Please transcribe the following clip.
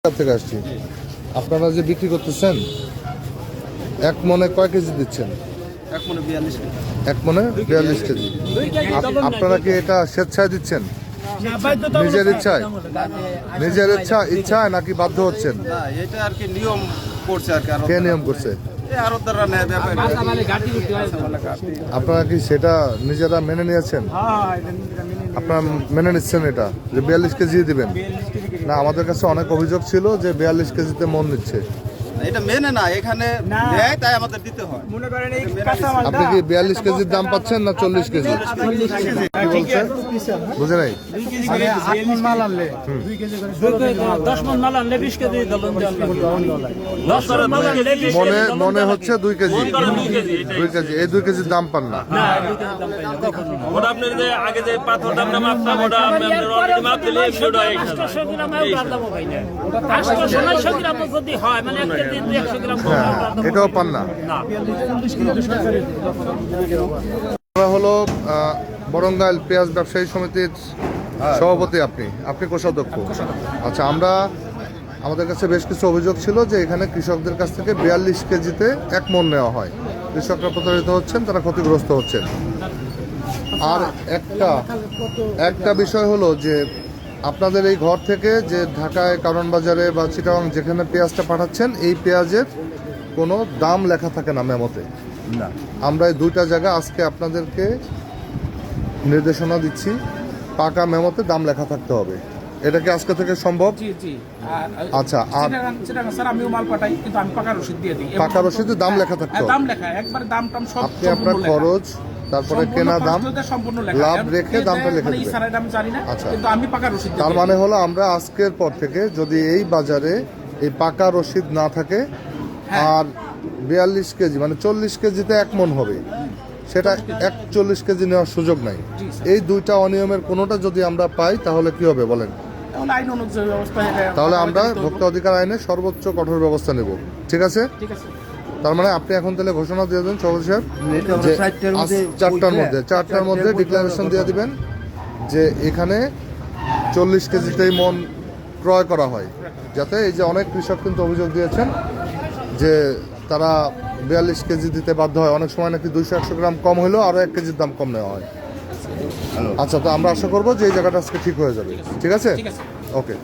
থেকে আসছি। আপনারা যে বিক্রি করতেছেন এক মনে কয় কেজি দিচ্ছেন? এক মনে 42 কেজি। আপনারা কি এটা স্বেচ্ছায় দিচ্ছেন, নিজের ইচ্ছায়, ইচ্ছায় নাকি বাধ্য হচ্ছেন? এটা আর কি নিয়ম করছে আর কি। কে নিয়ম করছে? আরতদাররা নেয় ব্যাপারী। আপনারা কি সেটা নিজেরা মেনে নিয়েছেন? আপনারা মেনে নিচ্ছেন এটা যে 42 কেজি দিবেন? না, আমাদের কাছে অনেক অভিযোগ ছিল যে 42 কেজিতে মন নিচ্ছে। এটা মেনে না, এখানে নেয় তাই আমাদের দিতে হয়। মনে করেন এই আপনি কি 42 কেজির দাম পাচ্ছেন না 40 কেজি? কি বলছেন বুঝে নাই? 10 মণ মাল আনলে 20 কেজি দলন মনে মনে হচ্ছে 2 কেজি, 2 কেজি। এই 2 কেজির দাম পান না? ওটা আপনার যে আগে যে পাথর দামটা মাপতাম ওটা আপনার অলরেডি মাপ দিলে 100 গ্রাম যদি হয় মানে 1 কেজি 100 গ্রাম এটাও পান না? হলো বরঙ্গাইল পেঁয়াজ ব্যবসায়ী সমিতির সভাপতি। আপনি কোষাধ্যক্ষ। আচ্ছা, আমাদের কাছে বেশ কিছু অভিযোগ ছিল যে এখানে কৃষকদের কাছ থেকে 42 কেজিতে 1 মণ নেওয়া হয়। কৃষকরা প্রতারিত হচ্ছেন, তারা ক্ষতিগ্রস্ত হচ্ছেন। আর একটা বিষয় হলো যে আপনাদের এই ঘর থেকে যে ঢাকায় কারণ বাজারে বা চিটাগাং যেখানে পেঁয়াজটা পাঠাচ্ছেন, এই পেঁয়াজের কোনো দাম লেখা থাকে না মেমোতে। না, আমরা এই 2টা জায়গা আজকে আপনাদেরকে নির্দেশনা দিচ্ছি, পাকা মেমোতে দাম লেখা থাকতে হবে। এটা কি আজকে থেকে সম্ভব? জি জি। আচ্ছা, আর স্যার আমিও মাল পাঠাই, কিন্তু আমি পাকা রসিদ দিয়ে দিই। পাকা রসিদে দাম লেখা থাকতে হবে। দাম লেখা একবার দাম টাম সব আপনি আপনার খরচ, তারপরে কেনা দাম, লাভ রেখে দামটা লিখে দিবেন। আচ্ছা, কিন্তু আমি পাকা রসিদ। তার মানে হলো আমরা আজকের পর থেকে যদি এই বাজারে এই পাকা রসিদ না থাকে আর 42 কেজি মানে 40 কেজিতে 1 মণ হবে, সেটা 41 কেজি নেওয়ার সুযোগ নাই। এই 2টা অনিয়মের কোনোটা যদি আমরা পাই তাহলে কি হবে বলেন? তাহলে আমরা ভোক্তা অধিকার আইনে সর্বোচ্চ কঠোর ব্যবস্থা নেব। ঠিক আছে? তার মানে আপনি এখন তাহলে ঘোষণা দিয়ে দেন সভাপতি সাহেব যে 4টার মধ্যে ডিক্লারেশন দিয়ে দিবেন যে এখানে 40 কেজিতেই মণ ক্রয় করা হয়, যাতে এই যে অনেক কৃষক কিন্তু অভিযোগ দিয়েছেন যে তারা 42 কেজি দিতে বাধ্য হয়। অনেক সময় নাকি 200-100 গ্রাম কম হলেও আরও 1 কেজির দাম কম নেওয়া হয়। আচ্ছা, তো আমরা আশা করবো যে এই জায়গাটা আজকে ঠিক হয়ে যাবে। ঠিক আছে? ওকে।